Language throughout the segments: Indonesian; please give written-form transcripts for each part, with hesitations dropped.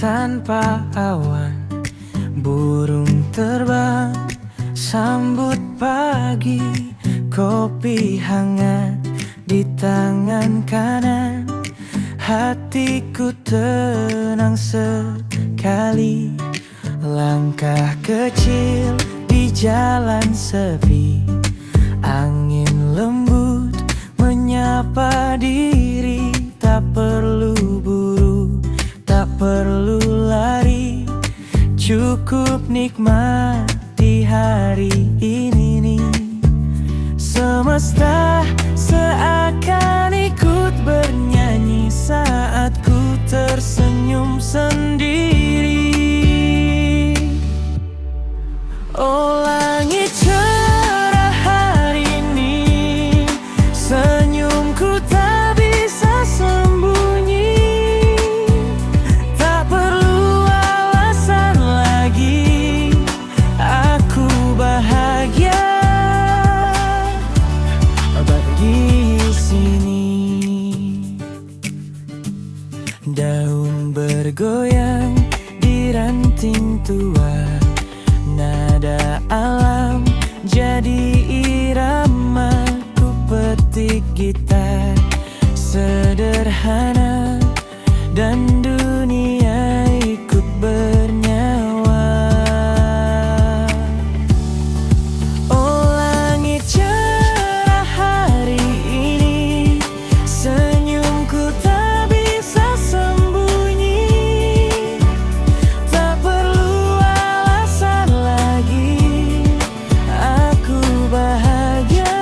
tanpa awan, burung terbang sambut pagi. Kopi hangat di tangan kanan, hatiku tenang sekali. Langkah kecil di jalan sepi, angin lembut menyapa diri. Tak perlu buru, tak perlu lari, cukup nikmati hari ini nih. Semesta seakan ikut bernyanyi saat ku tersenyum sendiri. Oh langit cerah hari ini, senyumku tak bisa sembunyi. Tak perlu alasan lagi, aku bahagia di sini. Daun bergoyang di ranting tua, nada alam jadi irama. Ku petik gitar sederhana dan dunia ikut bernyawa. Oh langit cerah hari ini, senyumku tak bisa sembunyi. Tak perlu alasan lagi, aku bahagia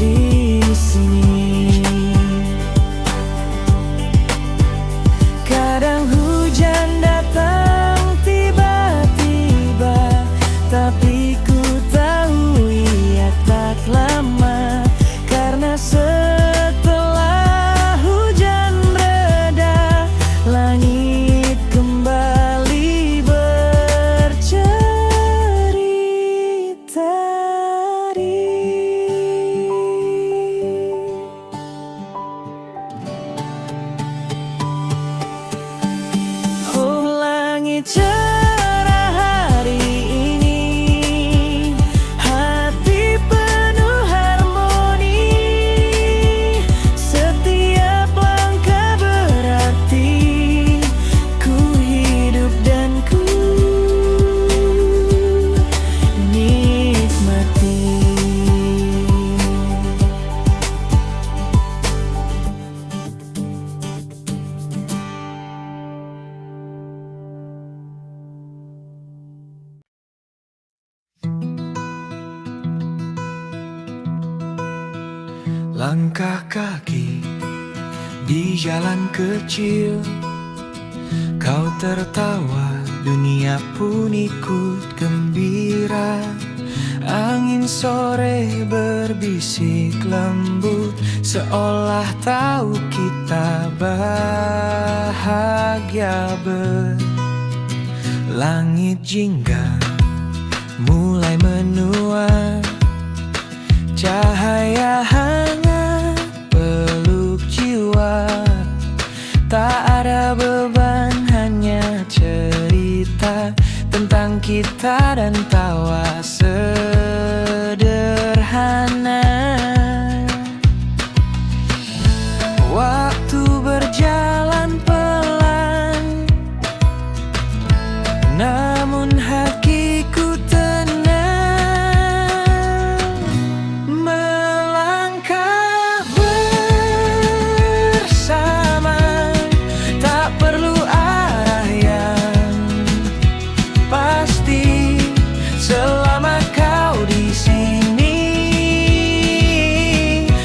di sini. Kadang hujan datang tiba-tiba, tapi ku tahu ia tak lama. Karena setelah hujan reda, langit kembali bercerita. Oh langit cerah hari ini, hati penuh harmoni. Setiap langkah berarti, ku hidup dan ku nikmati. Langkah kaki di jalan kecil, kau tertawa, dunia pun ikut gembira. Angin sore berbisik lembut, seolah tahu kita bahagia. Langit jingga mulai menua, cahaya hangat peluk jiwa. Tak ada beban, hanya cerita tentang kita dan tawa sederhana. Waktu berjalan pelan, namun hatiku tenang. Melangkah bersama, tak perlu arah yang pasti. Selama kau di sini,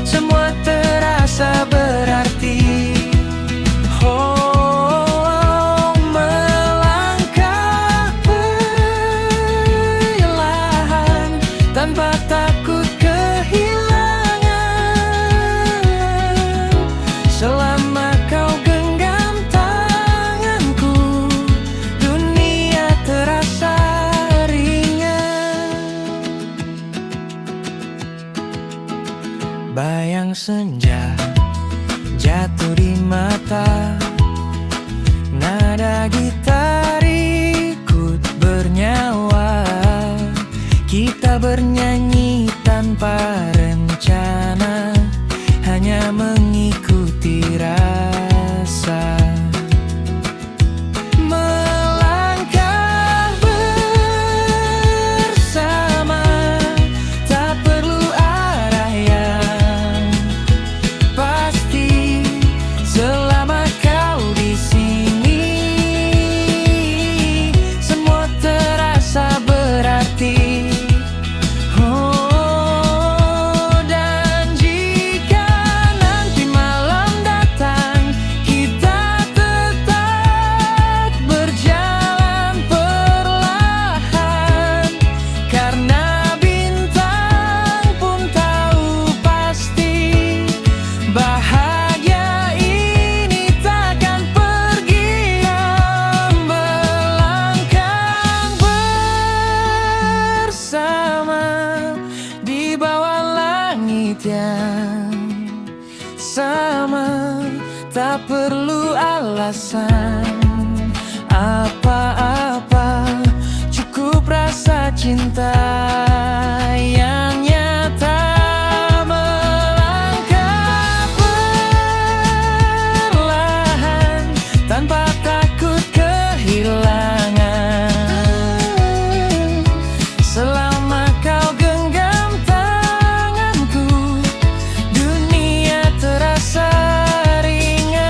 semua terasa berarti. Oh, melangkah perlahan tanpa takut kehilangan. Selama kau genggam tanganku, dunia terasa ringan. Bayang senja jatuh di mata, Kita bernyanyi tanpa rencana, hanya mengikuti rasa. Melangkah bersama, tak perlu arah yang pasti. Selama kau di sini, semua terasa berarti. Sama, tak perlu alasan apa-apa, cukup rasa cinta yang nyata. Melangkah perlahan, tanpa takut kehilangan. Selama kau genggam tanganku, dunia terasa ringan.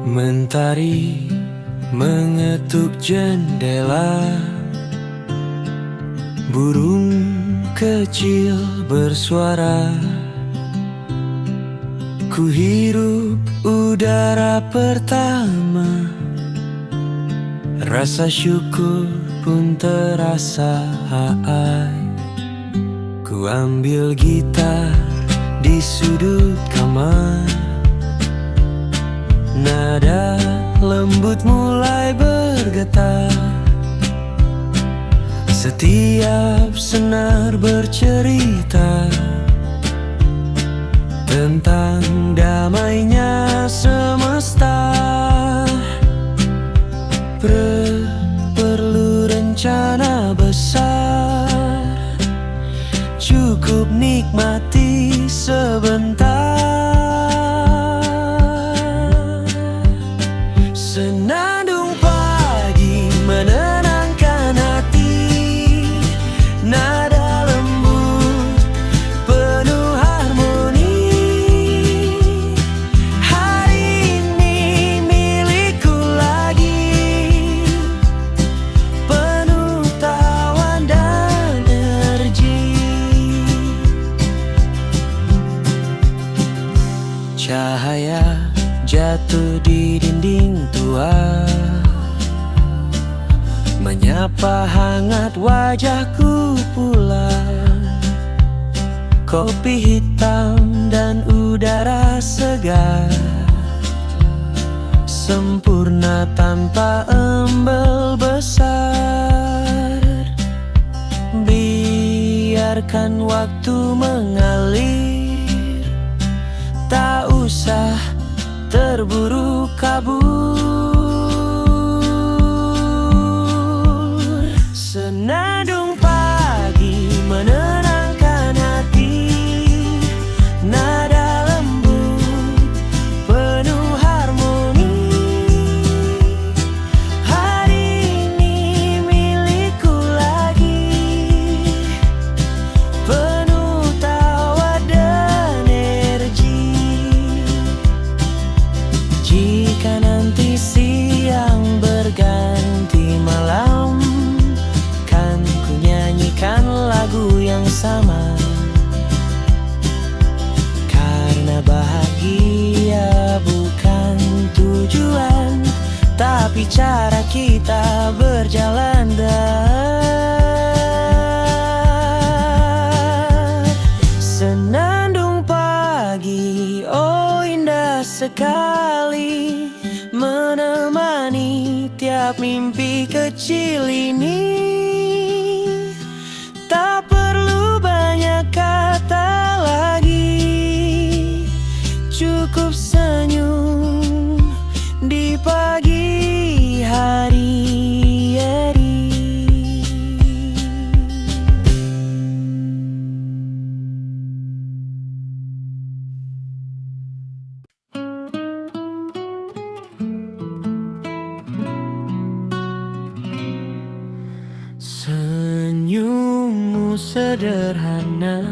Mentari mengetuk jendela, burung kecil bersuara. Ku hirup udara pertama, rasa syukur pun terasa. Ku ambil gitar di sudut kamar, nada lembut mulai bergetar. Setiap senar bercerita tentang damainya semesta. Perlu rencana besar, cukup nikmati sebentar. Senandung pagi menenangkan hati, nada lembut penuh harmoni. Hari ini milikku lagi, penuh tawa dan energi. Cahaya jatuh di dinding tua, menyapa hangat wajahku pula. Kopi hitam dan udara segar, sempurna tanpa embel besar. Biarkan waktu mengalir, tak usah terburu kabur. Senandung pagi menenangkan hati, nada lembut penuh harmoni. cara kita berjalan dan senandung pagi, oh indah sekali menemani tiap mimpi kecil ini. Tak perlu banyak kata lagi, cukup senyum di pagi hari. Senyummu sederhana,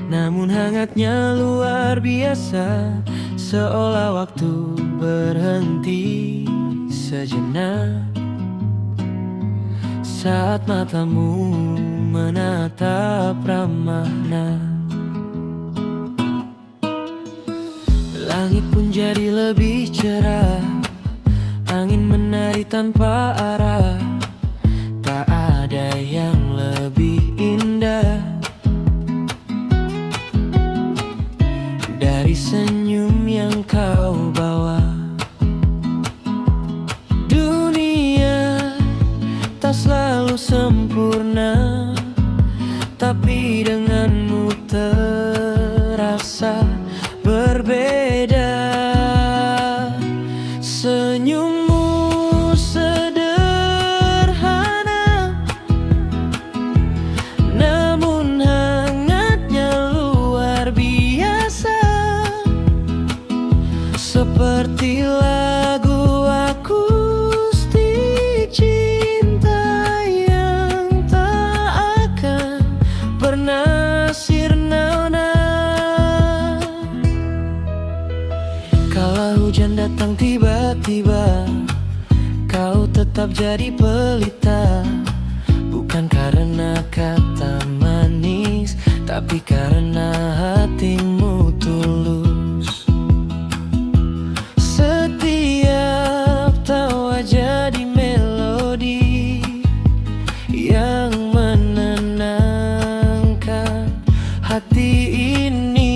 namun hangatnya luar biasa. Seolah waktu berhenti sejenak saat matamu menatap ramahna. Langit pun jadi lebih cerah, angin menari tanpa arah. Tak ada yang lebih indah dari senyum yang kau bawa. Dunia tak selalu sempurna, tapi denganmu terasa berbeda. Senyummu sederhana, namun hangatnya luar biasa. Seperti lagu akustik cinta yang tak akan pernah sirna. Kala hujan datang tiba-tiba, kau tetap jadi pelita. Bukan karena kata manis, tapi karena hatimu tulus. Setiap tawa jadi melodi yang menenangkan hati ini.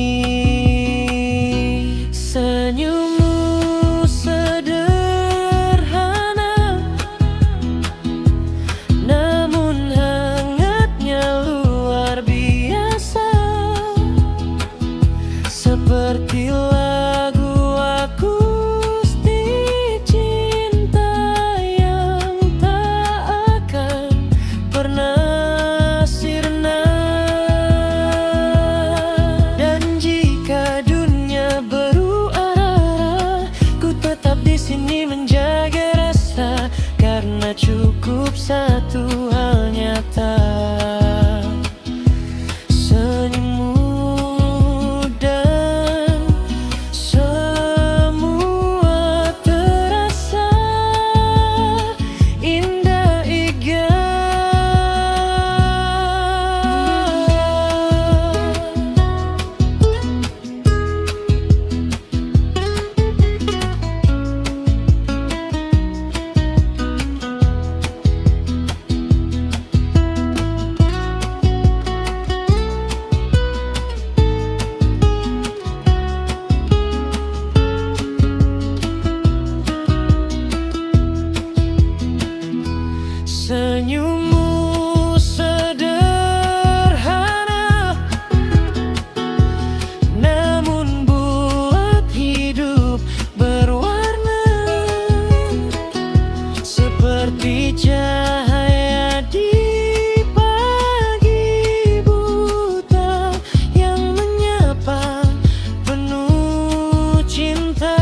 Senyummu sederhana, namun hangatnya luar biasa. Seperti lagu akustik cinta yang tak akan pernah sirna. Dan jika dunia berubah, ku tetap di sini menjaga rasa, karena cukup satu hal nyata. Senyummu dan semua terasa indah iga. Senyummu sederhana, namun buat hidup berwarna. Seperti cahaya di pagi buta yang menyapa penuh cinta.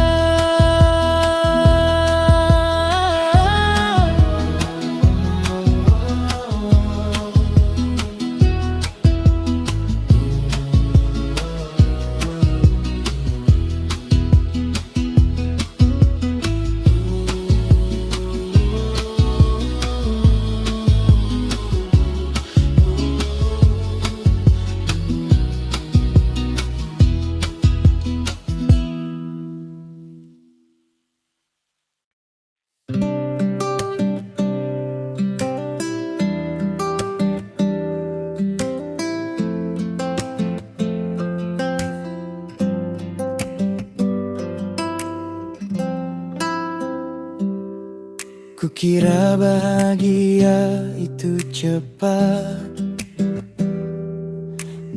Kukira bahagia itu cepat,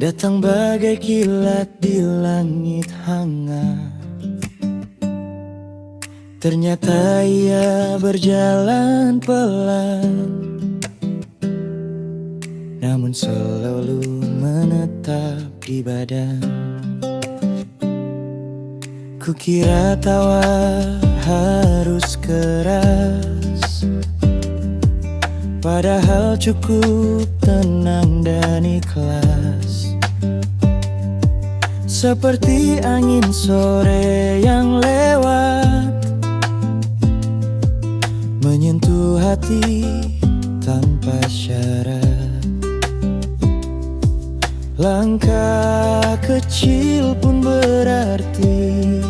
datang bagai kilat di langit hangat. Ternyata ia berjalan pelan, namun selalu menetap di badan. Kukira tawa harus keras, padahal cukup tenang dan ikhlas. Seperti angin sore yang lewat, menyentuh hati tanpa syarat. Langkah kecil pun berarti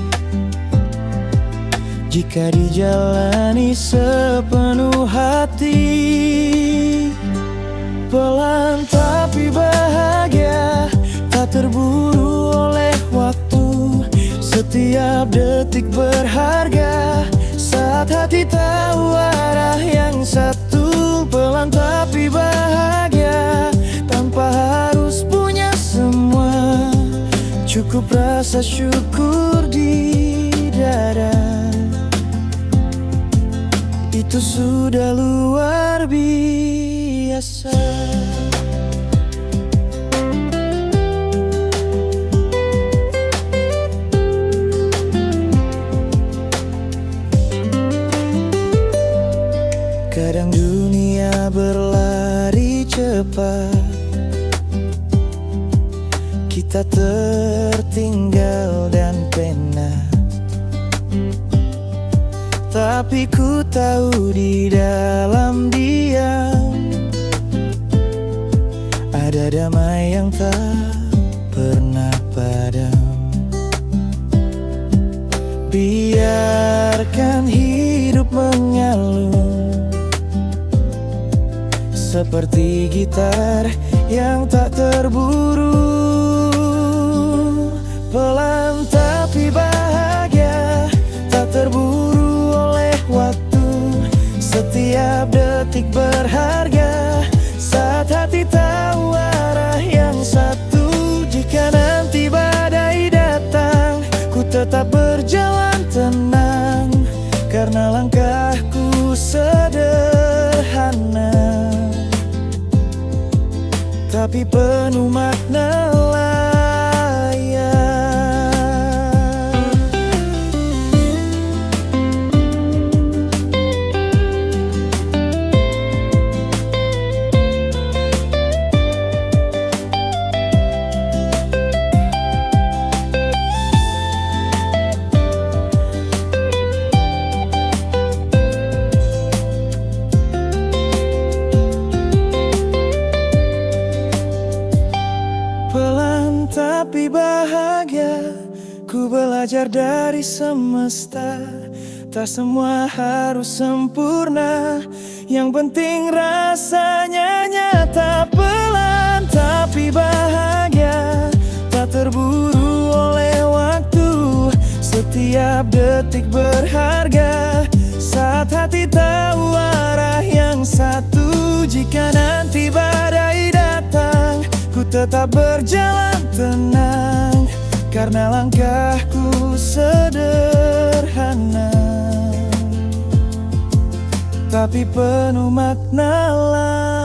jika dijalani sepenuh hati. Pelan tapi bahagia, tak terburu oleh waktu. Setiap detik berharga, saat hati tahu arah yang satu. Pelan tapi bahagia, tanpa harus punya semua. Cukup rasa syukur di dada, itu sudah luar biasa. Kadang dunia berlari cepat, kita tertinggal dan penat. Tapi ku tahu di dalam diam ada damai yang tak pernah padam. Biarkan hidup mengalun seperti gitar yang tak terburu. Pelan tapi bahagia, tak terburu oleh waktu. Setiap detik berharga, saat hati tahu arah yang satu. Jika nanti badai datang, ku tetap berjalan tenang, karena langkahku sederhana tapi penuh makna layak. Pelan tapi bahagia, ku belajar dari semesta. Tak semua harus sempurna, yang penting rasanya nyata. Pelan tapi bahagia, tak terburu oleh waktu. Setiap detik berharga, saat hati tahu arah yang satu. Jika nanti badai datang, ku tetap berjalan tenang, karena langkahku sederhana tapi penuh makna lain.